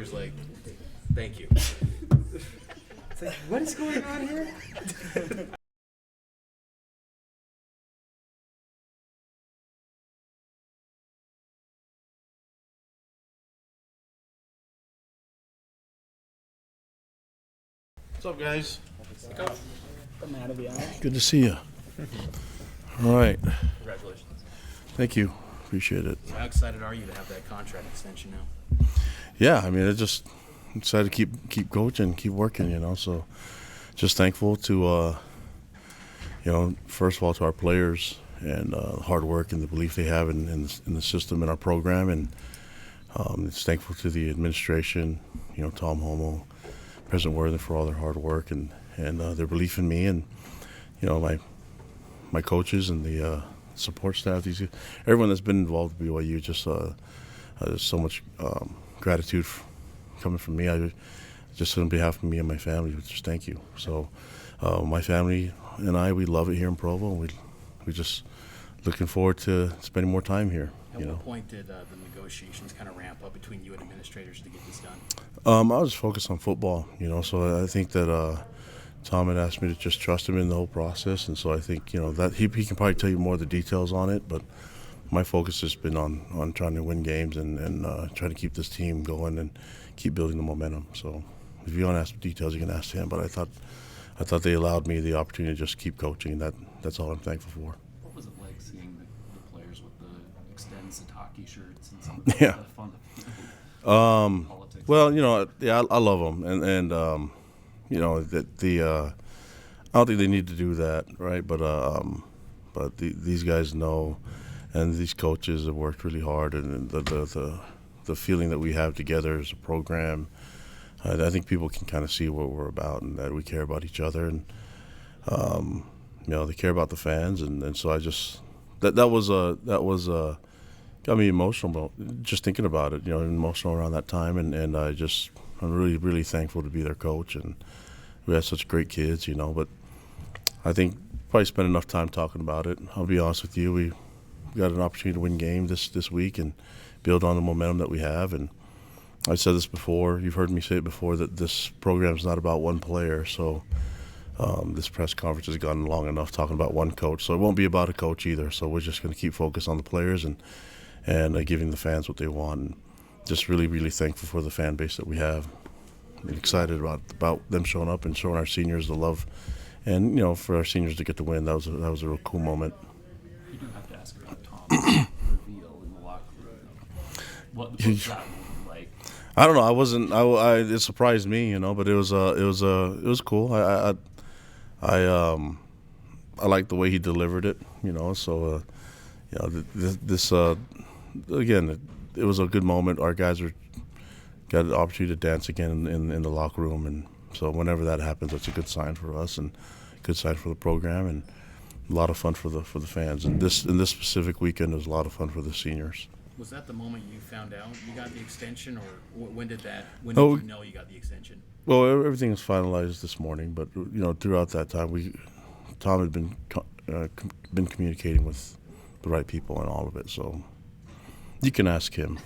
Baker's like, thank you. It's like, what is going on here? What's up, guys? I'm out of the eye. Good to see you. All right. Congratulations. Thank you. Appreciate it. So how excited are you to have that contract extension now? Yeah, I mean, I just excited to keep coaching, keep working, So just thankful to, first of all, to our players and the hard work and the belief they have in the system and our program. And it's thankful to the administration, Tom Homo, President Worthen, for all their hard work and their belief in me, and my coaches and the support staff. Everyone that's been involved with BYU. Just there's so much gratitude coming from me. I just on behalf of me and my family, just thank you. So my family and we love it here in Provo, and we just looking forward to spending more time here. At what point did the negotiations kind of ramp up between you and administrators to get this done? I was focused on football, so I think that Tom had asked me to just trust him in the whole process, and so I think, that he can probably tell you more of the details on it, but my focus has been on trying to win games and trying to keep this team going and keep building the momentum. So if you want to ask details, you can ask him, but I thought they allowed me the opportunity to just keep coaching, and that's all I'm thankful for. What was it like seeing the players with the Extend Sitake shirts and some of the fun politics? Well, I love them, and I don't think they need to do that, right? But these guys know, and these coaches have worked really hard, and the feeling that we have together as a program, I think people can kind of see what we're about and that we care about each other, and they care about the fans, and so I just that was got me emotional just thinking about it, emotional around that time, and I'm really, really thankful to be their coach, and we had such great kids, but I think probably spent enough time talking about it. I'll be honest with you, we got an opportunity to win game this week and build on the momentum that we have, and I said this before, you've heard me say it before, that this program is not about one player, so this press conference has gone long enough talking about one coach, so it won't be about a coach either, so we're just going to keep focused on the players and giving the fans what they want, and just really, really thankful for the fan base that we have, and excited about them showing up and showing our seniors the love, and for our seniors to get the win, that was a real cool moment. You do have to ask about Tom's reveal in the locker room. What was that moment like? I don't know. It surprised me, but it was cool. I liked the way he delivered it, So, this again, it was a good moment. Our guys got an opportunity to dance again in the locker room, and so whenever that happens, it's a good sign for us and a good sign for the program, and a lot of fun for the fans. And this specific weekend was a lot of fun for the seniors. Was that the moment you found out you got the extension, or when did you know you got the extension? Well, everything was finalized this morning, but throughout that time, Tom had been communicating with the right people and all of it. So you can ask him.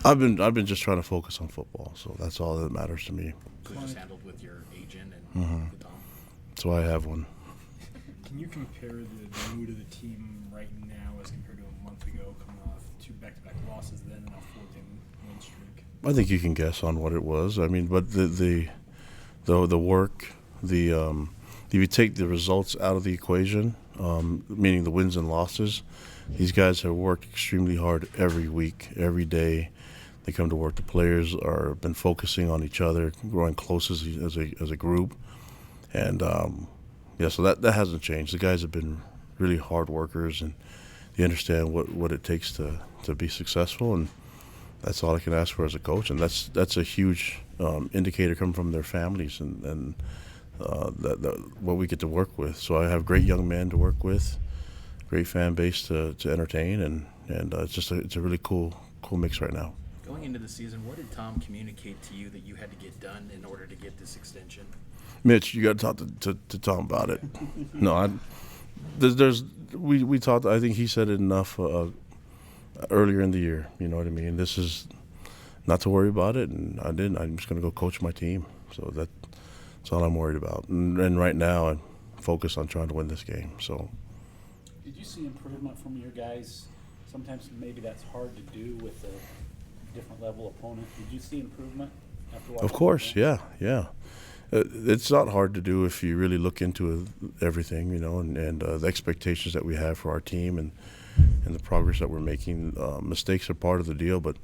I've been just trying to focus on football, so that's all that matters to me. So it was handled with your agent and with Tom. So I have one. Can you compare the mood of the team right now as compared to a month ago, coming off 2 back-to-back losses, then and a 4-game win streak? I think you can guess on what it was. I mean, but the work, if you take the results out of the equation, meaning the wins and losses, these guys have worked extremely hard every week, every day. They come to work. The players been focusing on each other, growing close as a group, and so that hasn't changed. The guys have been really hard workers, and they understand what it takes to be successful, and that's all I can ask for as a coach. And that's a huge indicator coming from their families and what we get to work with. So I have great young men to work with, great fan base to entertain, and it's a really cool mix right now. Going into the season, what did Tom communicate to you that you had to get done in order to get this extension? Mitch, you got to talk to Tom about it. No, we talked. I think he said it enough earlier in the year. You know what I mean? This is not to worry about it, and I didn't. I'm just going to go coach my team. So that's all I'm worried about. And right now, I'm focused on trying to win this game. So. Did you see improvement from your guys? Sometimes maybe that's hard to do with a different level opponent. Did you see improvement after watching? Of course, yeah. It's not hard to do if you really look into everything, and the expectations that we have for our team and the progress that we're making. Mistakes are part of the deal, but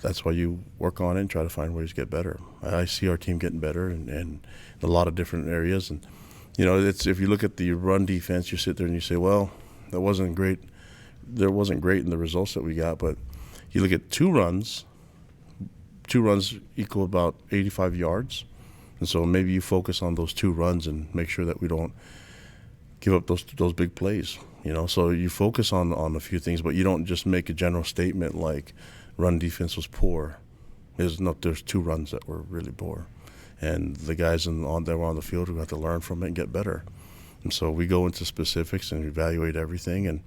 that's why you work on it and try to find ways to get better. I see our team getting better and in a lot of different areas. And, it's if you look at the run defense, you sit there and you say, well, that wasn't great. There wasn't great in the results that we got, but you look at two runs equal about 85 yards. And so maybe you focus on those two runs and make sure that we don't give up those big plays. So you focus on a few things, but you don't just make a general statement like run defense was poor. There's two runs that were really poor, and the guys that were on the field who have to learn from it and get better. And so we go into specifics and evaluate everything, and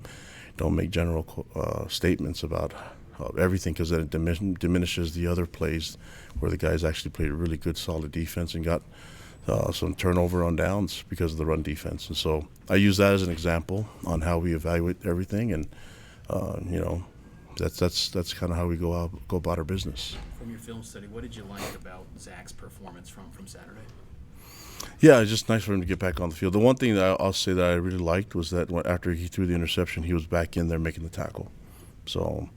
don't make general statements about everything, because then it diminishes the other plays where the guys actually played a really good, solid defense and got some turnover on downs because of the run defense. And so I use that as an example on how we evaluate everything, and that's kind of how we go about our business. From your film study, what did you like about Zach's performance from Saturday? Yeah, it's just nice for him to get back on the field. The one thing that I'll say that I really liked was that after he threw the interception, he was back in there making the tackle. So,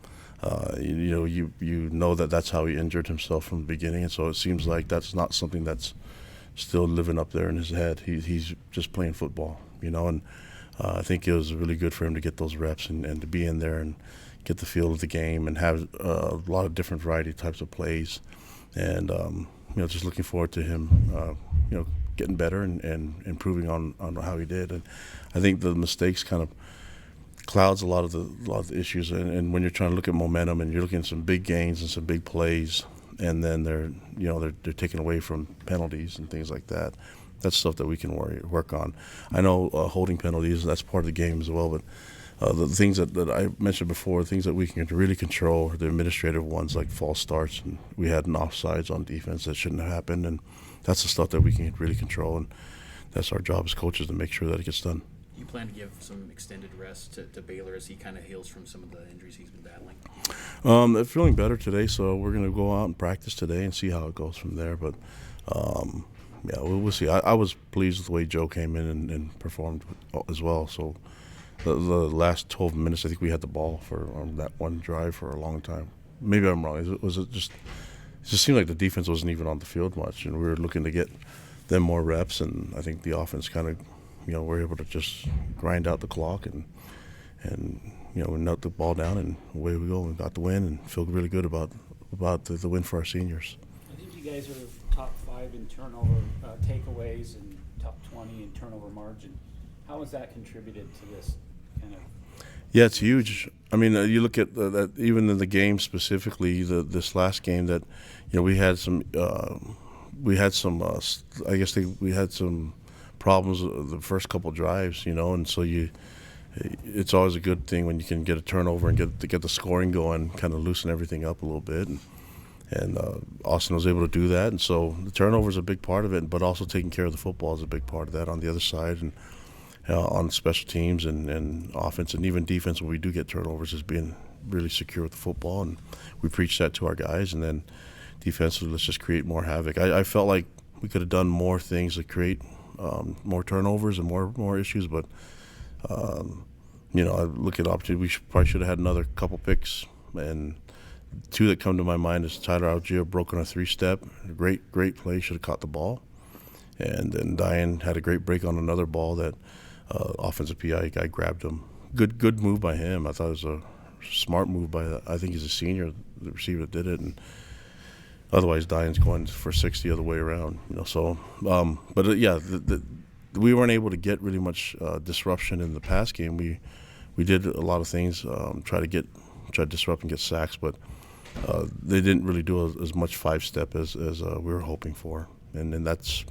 you know that's how he injured himself from the beginning, and so it seems like that's not something that's still living up there in his head. He's just playing football, and I think it was really good for him to get those reps and to be in there and get the feel of the game and have a lot of different variety types of plays. And, just looking forward to him, getting better and improving on how he did. And I think the mistakes kind of clouds a lot of the issues. And when you're trying to look at momentum and you're looking at some big gains and some big plays, and then they're taken away from penalties and things like that. That's stuff that we can work on. I know holding penalties, that's part of the game as well, but the things that I mentioned before, things that we can really control are the administrative ones, like false starts. And we had an offsides on defense that shouldn't have happened, and that's the stuff that we can really control, and that's our job as coaches to make sure that it gets done. You plan to give some extended rest to Baylor as he kind of heals from some of the injuries he's been battling? They're feeling better today, so we're going to go out and practice today and see how it goes from there. But, we'll see. I was pleased with the way Joe came in and performed as well. So the last 12 minutes, I think we had the ball for that one drive for a long time. Maybe I'm wrong. It just seemed like the defense wasn't even on the field much, and we were looking to get them more reps, and I think the offense kind of, we're able to just grind out the clock and nut the ball down, and away we go. We got the win and feel really good about the win for our seniors. I think you guys are top 5 in turnover takeaways and top 20 in turnover margin. How has that contributed to this kind of? Yeah, it's huge. I mean, you look at that even in the game specifically, this last game that, we had some we had some problems the first couple drives, and so it's always a good thing when you can get a turnover and get the scoring going, kind of loosen everything up a little bit, and Austin was able to do that, and so the turnover is a big part of it, but also taking care of the football is a big part of that on the other side, and on special teams and offense and even defense when we do get turnovers is being really secure with the football, and we preach that to our guys, and then defensively let's just create more havoc. I felt like we could have done more things to create more turnovers and more issues, but I look at opportunity. We probably should have had another couple picks, and two that come to my mind is Tyler Algier broke on a 3-step, great play, should have caught the ball, and then Diane had a great break on another ball that offensive PI guy grabbed him. Good move by him. I thought it was a smart move by, I think he's a senior, the receiver that did it, and otherwise Diane's going for 60 the other way around. So we weren't able to get really much disruption in the pass game. We did a lot of things, try to disrupt and get sacks, but they didn't really do as much 5-step as we were hoping for, and that's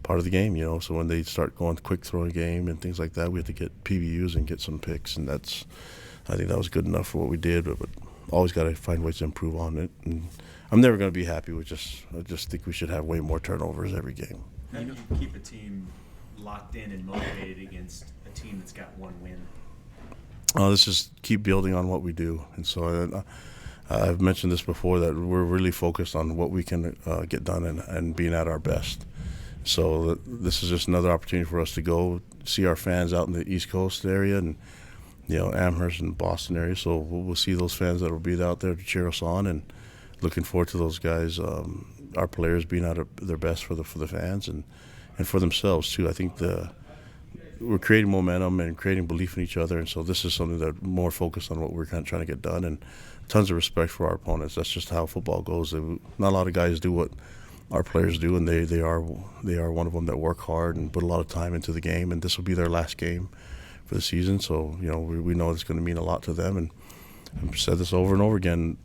part of the game, So when they start going quick throwing game and things like that, we have to get PBUs and get some picks, and I think that was good enough for what we did. But always got to find ways to improve on it. And I'm never going to be happy with I just think we should have way more turnovers every game. How do you keep a team locked in and motivated against a team that's got one win? Let's just keep building on what we do. And so I've mentioned this before, that we're really focused on what we can get done and being at our best. So this is just another opportunity for us to go see our fans out in the East Coast area and, Amherst and Boston area. So we'll see those fans that will be out there to cheer us on, and looking forward to those guys, our players being at their best for the fans and for themselves too. I think we're creating momentum and creating belief in each other, and so this is something that more focused on what we're kind of trying to get done, and tons of respect for our opponents. That's just how football goes. Not a lot of guys do what our players do, and they are one of them that work hard and put a lot of time into the game, and this will be their last game for the season. So we know it's going to mean a lot to them, and I've said this over and over again.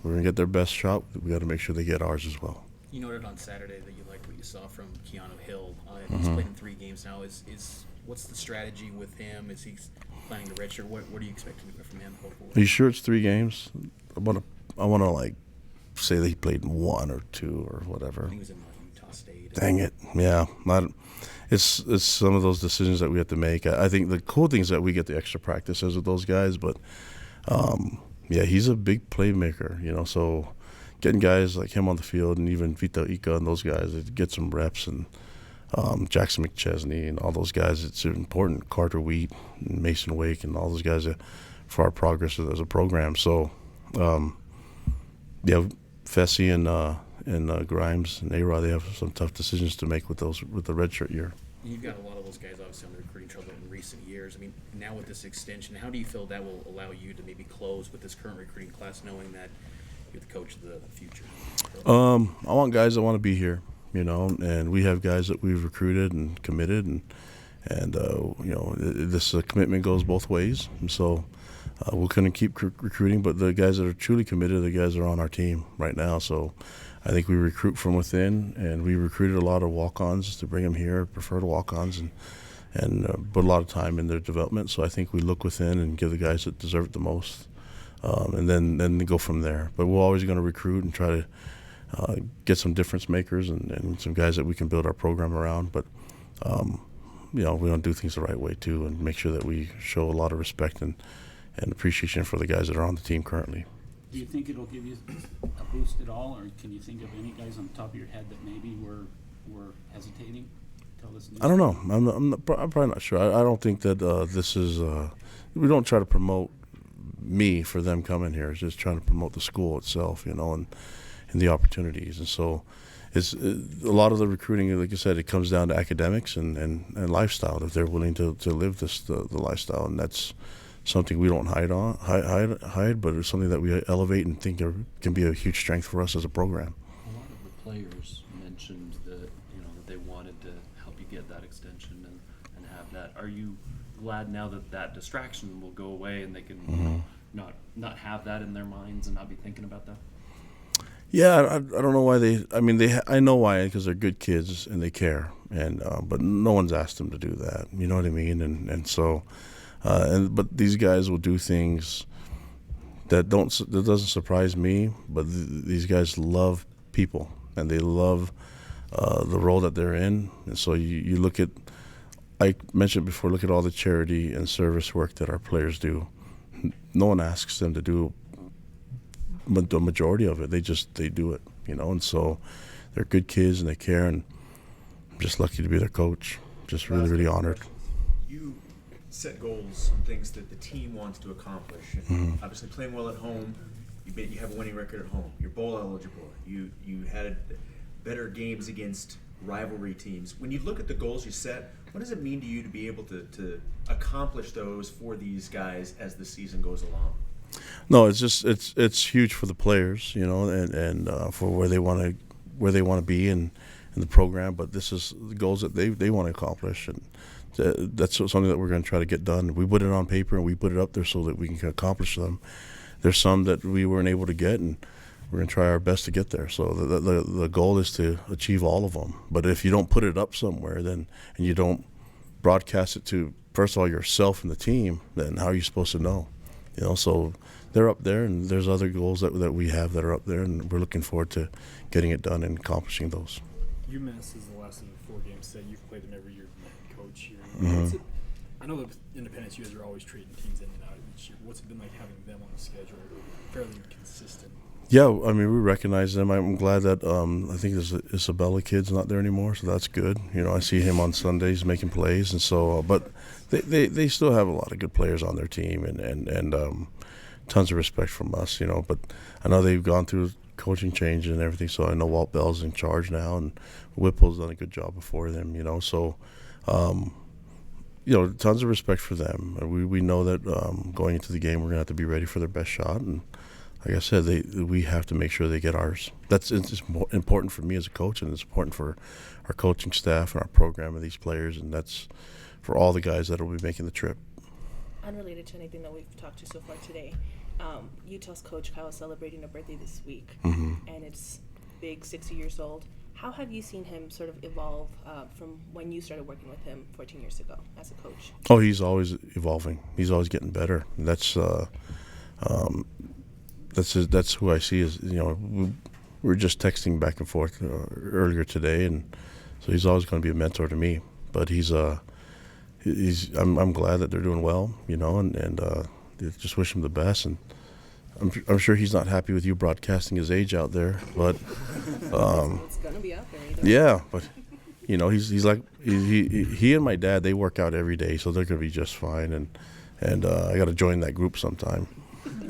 We're going to get their best shot. We got to make sure they get ours as well. You noted on Saturday that you liked what you saw from Keanu Hill. He's played in 3 games now. What's the strategy with him? Is he planning to redshirt? What are you expecting from him? Are you sure it's 3 games? I want to say that he played in 1 or 2 or whatever. I think he was in Utah State. Dang it! Yeah, it's some of those decisions that we have to make. I think the cool thing is that we get the extra practices with those guys, but he's a big playmaker. So getting guys like him on the field, and even Vita Ika and those guys, that get some reps, and Jackson McChesney and all those guys, it's important. Carter Wheat and Mason Wake and all those guys for our progress as a program. So, Fessy and Grimes and A-Rod, they have some tough decisions to make with the redshirt year. You've got a lot of those guys obviously on the recruiting trail in recent years. I mean, now with this extension, how do you feel that will allow you to maybe close with this current recruiting class, knowing that you're the coach of the future? I want guys that want to be here, and we have guys that we've recruited and committed, and this commitment goes both ways. And so we're going to keep recruiting, but the guys that are truly committed are the guys that are on our team right now. So I think we recruit from within, and we recruited a lot of walk-ons to bring them here, preferred walk-ons, and put a lot of time in their development. So I think we look within and give the guys that deserve it the most, and then go from there. But we're always going to recruit and try to get some difference makers and some guys that we can build our program around. But we don't do things the right way too, and make sure that we show a lot of respect and appreciation for the guys that are on the team currently. Do you think it'll give you a boost at all, or can you think of any guys on the top of your head that maybe were hesitating till this news? I don't know. I'm probably not sure. I don't think that this is. We don't try to promote me for them coming here. It's just trying to promote the school itself, and the opportunities. And so, it's a lot of the recruiting. Like you said, it comes down to academics and lifestyle. If they're willing to live the lifestyle, and that's something we don't hide, but it's something that we elevate and think can be a huge strength for us as a program. A lot of the players mentioned that they wanted to help you get that extension and have that. Are you glad now that distraction will go away and they can not have that in their minds and not be thinking about that? Yeah, I don't know why they. I mean, I know why, because they're good kids and they care, and but no one's asked them to do that. You know what I mean? And so. But these guys will do things that doesn't surprise me. But these guys love people, and they love the role that they're in. And so you look at, I mentioned before, look at all the charity and service work that our players do. No one asks them to do the majority of it. They do it, And so they're good kids and they care. And I'm just lucky to be their coach. Just really, really honored. You set goals and things that the team wants to accomplish. And obviously, playing well at home, you have a winning record at home. You're bowl eligible. You had better games against rivalry teams. When you look at the goals you set, what does it mean to you to be able to accomplish those for these guys as the season goes along? No, it's huge for the players, and for where they want to be in the program. But this is the goals that they want to accomplish, and that's something that we're going to try to get done. We put it on paper and we put it up there so that we can accomplish them. There's some that we weren't able to get, and we're going to try our best to get there. So the goal is to achieve all of them. But if you don't put it up somewhere, and you don't broadcast it to, first of all, yourself and the team, then how are you supposed to know? So they're up there, and there's other goals that we have that are up there, and we're looking forward to getting it done and accomplishing those. UMass is the last of the 4 games that you've played them every year. Head coach here. Mhm. I know that Independence, you guys are always trading teams in and out each year. What's it been like having them on the schedule, fairly consistent? Yeah, I mean, we recognize them. I'm glad that I think there's Isabella kid's not there anymore, so that's good. I see him on Sundays making plays, and so. But they still have a lot of good players on their team, and tons of respect from us. But I know they've gone through coaching change and everything, so I know Walt Bell's in charge now, and Whipple's done a good job before them. So. Tons of respect for them. We know that going into the game, we're gonna have to be ready for their best shot, and like I said, we have to make sure they get ours. It's more important for me as a coach, and it's important for our coaching staff and our program and these players, and that's for all the guys that will be making the trip. Unrelated to anything that we've talked to so far today, Utah's coach Kyle is celebrating a birthday this week, and it's big, 60 years old. How have you seen him sort of evolve from when you started working with him 14 years ago as a coach? Oh, he's always evolving. He's always getting better. That's who I see as, we were just texting back and forth earlier today, and so he's always going to be a mentor to me. But I'm glad that they're doing well, and just wish him the best. And I'm sure he's not happy with you broadcasting his age out there, but it's gonna be out there either. yeah, but he's like he and my dad, they work out every day, so they're gonna be just fine. And I got to join that group sometime.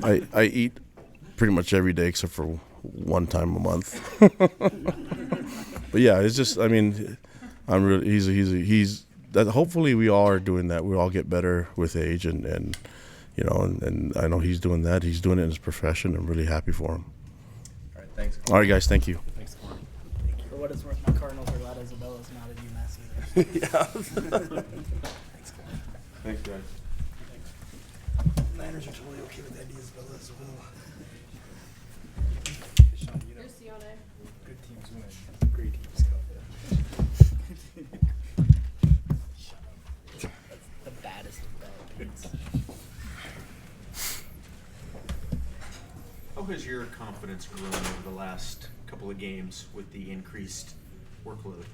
I eat pretty much every day except for one time a month. But yeah, it's just, I mean, I'm really he's that. Hopefully we all are doing that. We all get better with age, and I know he's doing that. He's doing it in his profession. I'm really happy for him. All right, thanks. All right, guys, thank you. Thanks, Kalani. For what it's worth, my Cardinals are glad Isabella's not at UMass either. Thanks, guys. Niners are totally okay with Eddie Isabella as well. Sean, Luciana. good teams win, great teams come. Shut up. That's the baddest of bad beats. How has your confidence grown over the last couple of games with the increased workload?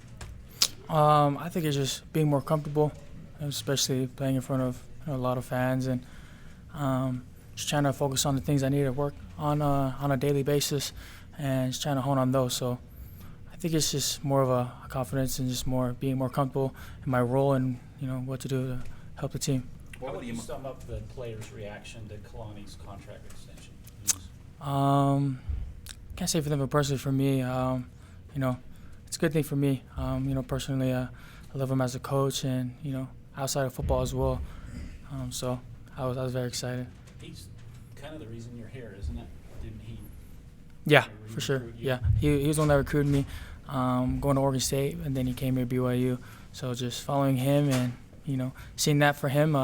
I think it's just being more comfortable, especially playing in front of a lot of fans, and just trying to focus on the things I need to work on a daily basis, and just trying to hone on those. So I think it's just more of a confidence and just being more comfortable in my role and what to do to help the team. How would you sum up the players' reaction to Kalani's contract extension? Can't say for them, but personally for me, it's a good thing for me. Personally, I love him as a coach, and outside of football as well. So I was very excited. He's kind of the reason you're here, isn't it? Didn't he? Yeah, Recruit for sure. you? Yeah, he was the one that recruited me, going to Oregon State, and then he came here to BYU. So just following him and seeing that for him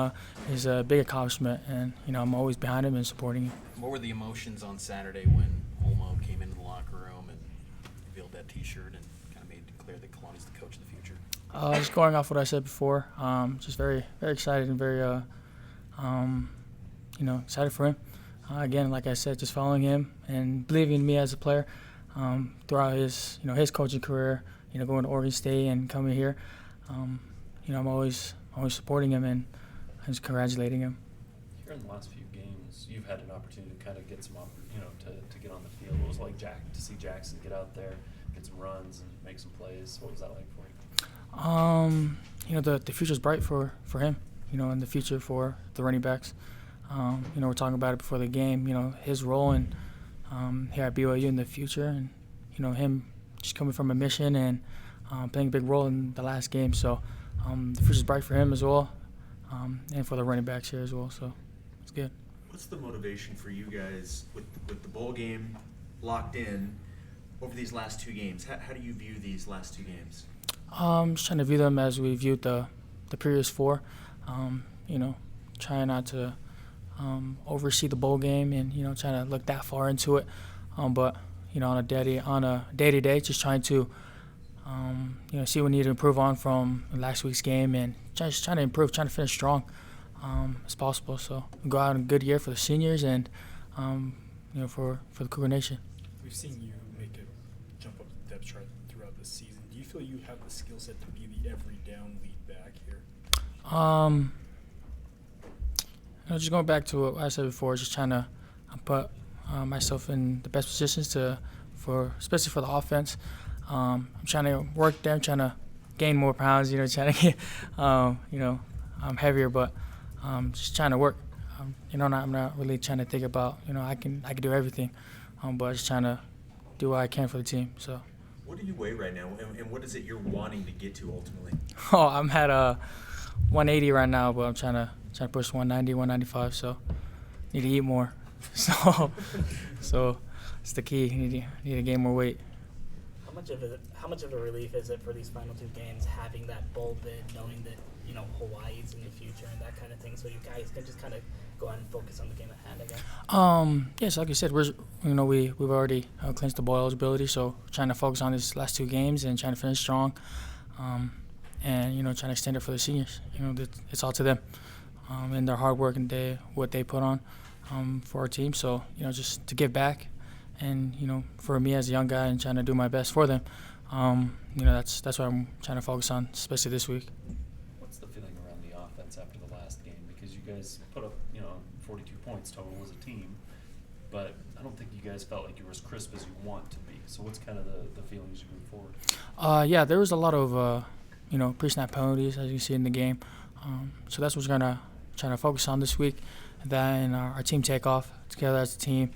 is a big accomplishment, and I'm always behind him and supporting him. What were the emotions on Saturday when Olmo came into the locker room and revealed that T-shirt and kind of made it clear that Kalani's the coach of the future? Just going off what I said before, just very, very excited and very, excited for him. Again, like I said, just following him and believing in me as a player throughout his coaching career. Going to Oregon State and coming here, I'm always supporting him and just congratulating him. Here in the last few games, you've had an opportunity to kind of get some, to get on the field. What was it like to see Jackson get out there, get some runs, and make some plays? What was that like for you? The future's bright for him. And the future for the running backs. We're talking about it before the game. His role and here at BYU in the future, and him just coming from a mission and playing a big role in the last game. So the future's bright for him as well, and for the running backs here as well. So it's good. What's the motivation for you guys with the bowl game locked in over these last 2 games? How do you view these last 2 games? Just trying to view them as we viewed the previous 4. Trying not to oversee the bowl game and trying to look that far into it. But on a day-to-day, just trying to see what we need to improve on from last week's game, and just trying to improve, trying to finish strong. as possible. So go out in a good year for the seniors and for the Cougar Nation. We've seen you make a jump up the depth chart throughout the season. Do you feel you have the skill set to be the every down lead back here? Just going back to what I said before, just trying to put myself in the best positions especially for the offense. I'm trying to work there. I'm trying to gain more pounds. Trying to get, I'm heavier, but just trying to work. I'm not really trying to think about, I can do everything, but just trying to do what I can for the team. So. What do you weigh right now, and what is it you're wanting to get to ultimately? Oh, I'm at 180 right now, but I'm trying to push 190, 195. So need to eat more. So it's the key. Need to gain more weight. How much of a relief is it for these final two games having that bowl bid, knowing that Hawaii's in the future and that kind of thing, so you guys can just kind of go out and focus on the game at hand again? Yes, like you said, we've already clinched the bowl eligibility, so trying to focus on these last two games and trying to finish strong, and trying to extend it for the seniors. It's all to them, and their hard work and what they put on for our team. So just to give back, and for me as a young guy and trying to do my best for them, that's what I'm trying to focus on, especially this week. What's the feeling around the offense after the last game? Because you guys put up 42 points total as a team, but I don't think you guys felt like you were as crisp as you want to be. So what's kind of the feelings you move forward? Yeah, there was a lot of pre-snap penalties, as you see in the game. So that's what we're trying to focus on this week. That and our team takeoff together as a team.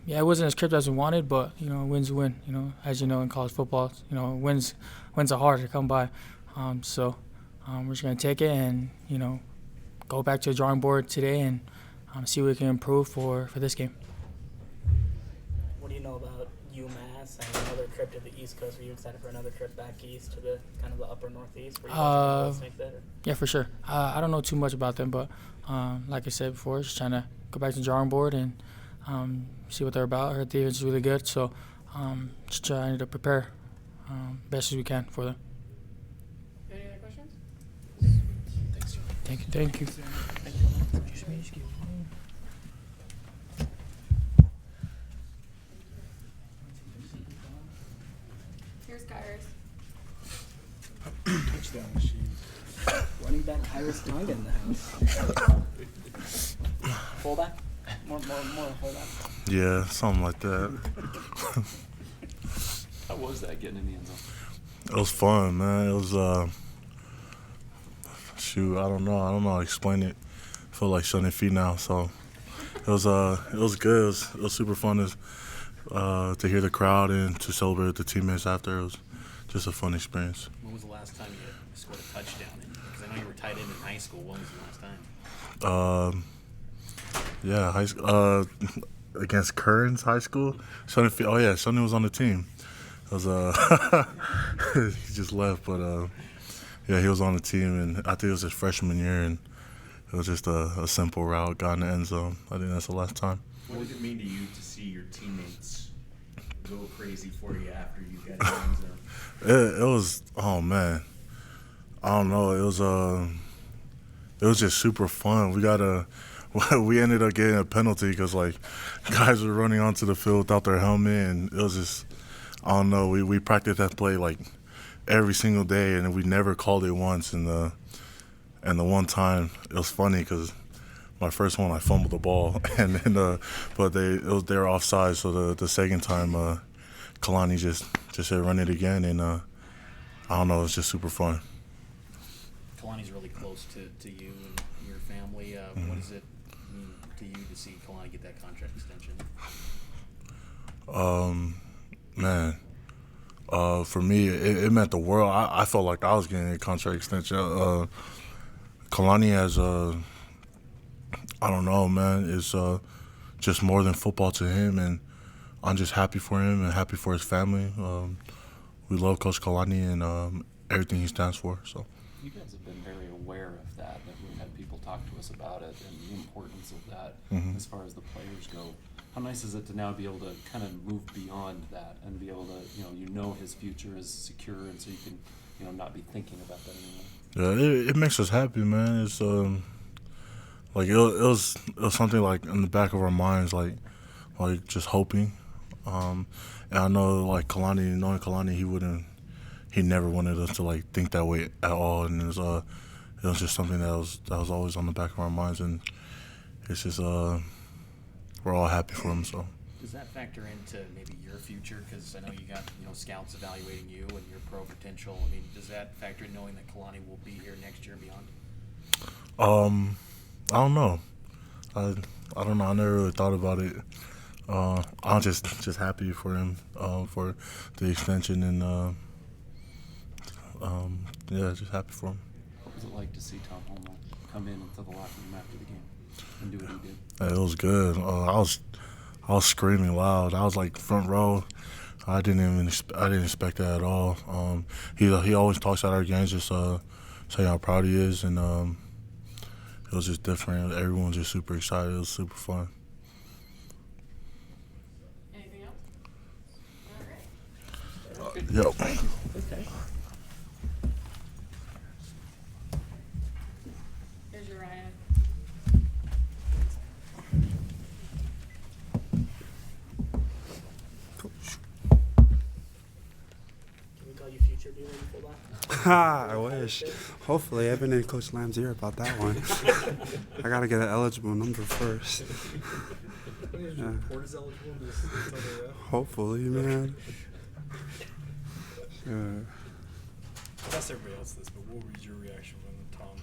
It wasn't as crisp as we wanted, but wins win. As you know, in college football, wins are hard to come by. We're just gonna take it and go back to the drawing board today and see what we can improve for this game. What do you know about UMass and another trip to the East Coast? Are you excited for another trip back east to the kind of the upper Northeast? Where you guys make that, yeah, for sure. I don't know too much about them, but like I said before, just trying to go back to the drawing board and see what they're about. Our defense is really good, so just trying to prepare best as we can for them. Any other questions? Thank you. Here's Kyrus. Touchdown machine. Running back Iris Tonga in the house. Fullback? More fullback. Yeah, something like that. How was that getting in the end zone? It was fun, man. It was I don't know how to explain it. I feel like shutting feet now, so it was good. It was super fun to hear the crowd and to celebrate with the teammates after. It was just a fun experience. When was the last time you scored a touchdown? Because I know you were tight end in high school. When was the last time? Yeah, high school against Kearns High School. Sonny was on the team. It was he just left, but he was on the team, and I think it was his freshman year, and it was just a simple route, got in the end zone. I think that's the last time. What did it mean to you to see your teammates go crazy for you after you got in the end zone? It was, oh man, I don't know. It was just super fun. We ended up getting a penalty because guys were running onto the field without their helmet, and it was just, I don't know. We practiced that play every single day, and we never called it once. And the one time, it was funny because my first one I fumbled the ball, and then they were offside. So the second time, Kalani just said run it again, and I don't know. It was just super fun. Kalani's really close to you and your family. What does it mean to you to see Kalani get that contract extension? Man, for me, it meant the world. I felt like I was getting a contract extension. Kalani has I don't know, man. It's just more than football to him, and I'm just happy for him and happy for his family. We love Coach Kalani and everything he stands for. So. You guys have been very aware of that. We've had people talk to us about it and the importance of that as far as the players go. How nice is it to now be able to kind of move beyond that and be able to, his future is secure, and so you can, not be thinking about that anymore? Yeah, it makes us happy, man. It's like it was something like in the back of our minds, like just hoping. And I know like knowing Kalani, he never wanted us to like think that way at all, and it was just something that was always on the back of our minds, and it's just we're all happy for him. So. Does that factor into maybe your future? Because I know you got scouts evaluating you and your pro potential. I mean, does that factor in knowing that Kalani will be here next year and beyond? I don't know. I don't know. I never really thought about it. I'm just happy for him for the extension and yeah, just happy for him. What was it like to see Tom Holmoe come in into the locker room after the game and do what he did? It was good. I was screaming loud. I was like front row. I didn't expect that at all. He always talks at our games, just saying how proud he is, and it was just different. Everyone was just super excited. It was super fun. Anything else? All right. Yep. Okay. Here's your Ryan. Can we call you future B-Wing fullback? I wish. Hopefully, I've been in Coach Lamb's ear about that one. I gotta get an eligible number first. Yeah. Hopefully, man. Sure. I asked everybody else this, but what was your reaction when Tom?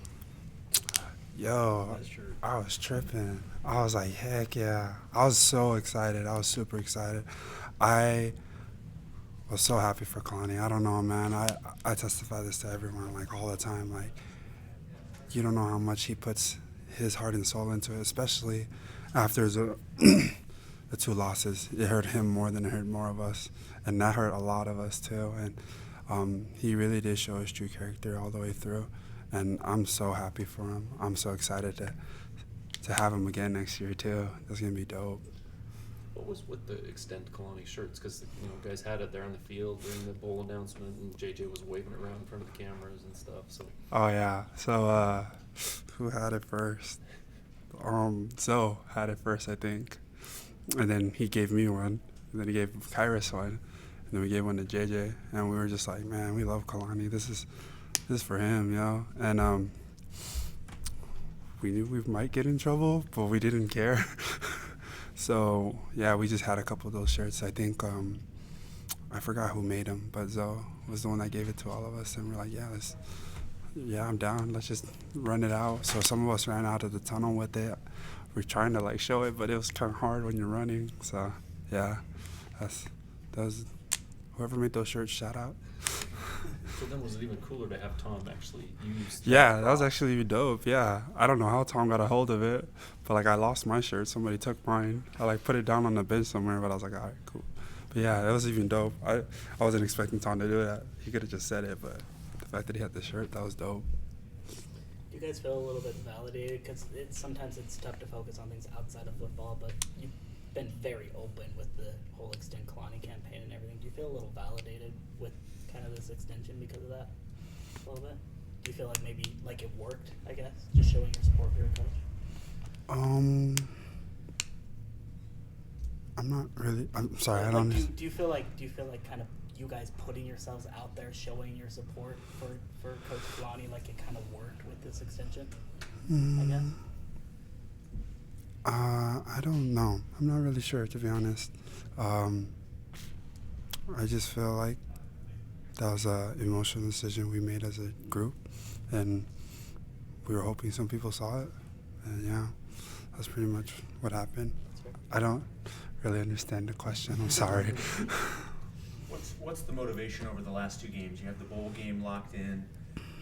Yo, That shirt. I was tripping. I was like, heck yeah. I was so excited. I was super excited. I was so happy for Kalani. I don't know, man. I testify this to everyone, like, all the time. Like, you don't know how much he puts his heart and soul into it, especially after the 2 losses. It hurt him more than it hurt more of us, and that hurt a lot of us, too. And he really did show his true character all the way through, and I'm so happy for him. I'm so excited to have him again next year, too. That's going to be dope. What was with the Extend Kalani shirts? Because guys had it there on the field during the bowl announcement, and JJ was waving it around in front of the cameras and stuff. So. Oh yeah. So who had it first? Zoe had it first, I think, and then he gave me one, and then he gave Kairos one, and then we gave one to JJ, and we were just like, man, we love Kalani. This is for him, yo. And we knew we might get in trouble, but we didn't care. So, yeah, we just had a couple of those shirts. I think, I forgot who made them, but Zoe was the one that gave it to all of us. And we're like, yeah, I'm down. Let's just run it out. So some of us ran out of the tunnel with it. We're trying to, show it, but it was kind of hard when you're running. So, yeah, that was whoever made those shirts, shout out. So then was it even cooler to have Tom actually use? Yeah, that was actually dope. Yeah, I don't know how Tom got a hold of it, but I lost my shirt. Somebody took mine. I put it down on the bench somewhere, but I was like, all right, cool. But yeah, it was even dope. I wasn't expecting Tom to do that. He could have just said it, but the fact that he had the shirt, that was dope. Do you guys feel a little bit validated? Because sometimes it's tough to focus on things outside of football, but you've been very open with the whole Extend Kalani campaign and everything. Do you feel a little validated with kind of this extension because of that a little bit? Do you feel like maybe it worked, I guess, just showing your support for your coach? I'm not really. I'm sorry. Yeah, I don't. Do you feel like kind of you guys putting yourselves out there, showing your support for Coach Kalani, it kind of worked with this extension? I guess. I don't know. I'm not really sure, to be honest. I just feel like that was an emotional decision we made as a group, and we were hoping some people saw it, and yeah, that's pretty much what happened. I don't really understand the question. I'm sorry. What's the motivation over the last 2 games? You have the bowl game locked in.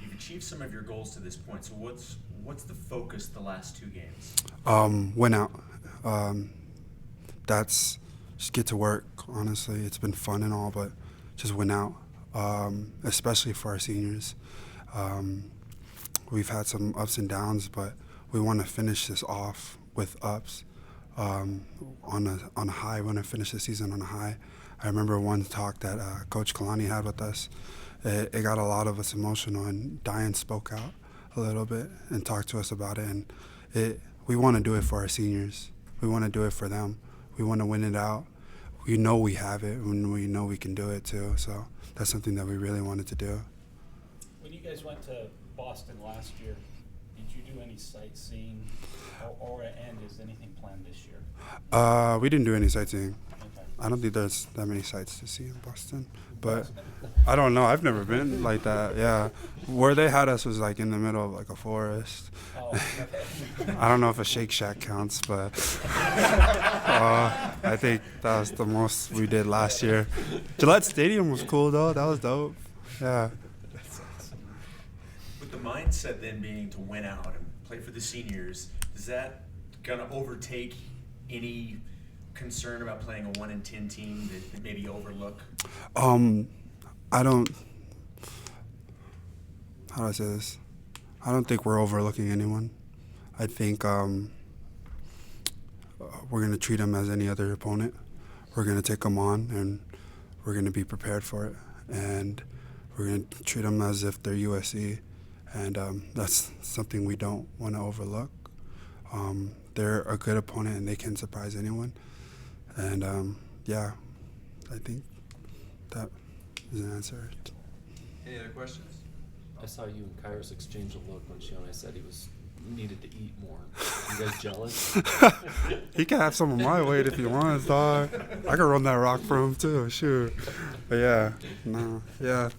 You've achieved some of your goals to this point. So what's the focus the last 2 games? Went out. That's just get to work. Honestly, it's been fun and all, but just went out. Especially for our seniors. We've had some ups and downs, but we want to finish this off with ups on a high. We want to finish the season on a high. I remember one talk that Coach Kalani had with us, it got a lot of us emotional, and Diane spoke out a little bit and talked to us about it. And we want to do it for our seniors. We want to do it for them. We want to win it out. We know we have it, and we know we can do it too. So that's something that we really wanted to do. When you guys went to Boston last year, did you do any sightseeing, and is anything planned this year? We didn't do any sightseeing. Okay. I don't think there's that many sights to see in Boston, but I don't know. I've never been like that. Yeah, where they had us was like in the middle of like a forest. Oh, okay. I don't know if a Shake Shack counts, but I think that was the most we did last year. Gillette Stadium was cool though. That was dope. Yeah. That's awesome. With the mindset then being to win out and play for the seniors, is that gonna overtake any concern about playing a 1-10 team that maybe you overlook? I don't. How do I say this? I don't think we're overlooking anyone. I think we're going to treat them as any other opponent. We're going to take them on, and we're going to be prepared for it. And we're going to treat them as if they're USC, and that's something we don't want to overlook. They're a good opponent, and they can surprise anyone. And, yeah, I think that is an answer. Any other questions? I saw you and Kairos exchange a look when Shione said he needed to eat more. You guys jealous? He can have some of my weight if he wants, dog. I can run that rock for him too, shoot. But yeah, no, yeah.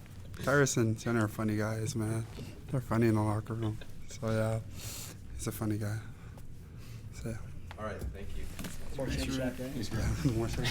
Kairos and Jenna are funny guys, man. They're funny in the locker room. So yeah, he's a funny guy. So, All right, thank you. More Shake Shack, right? yeah, more so.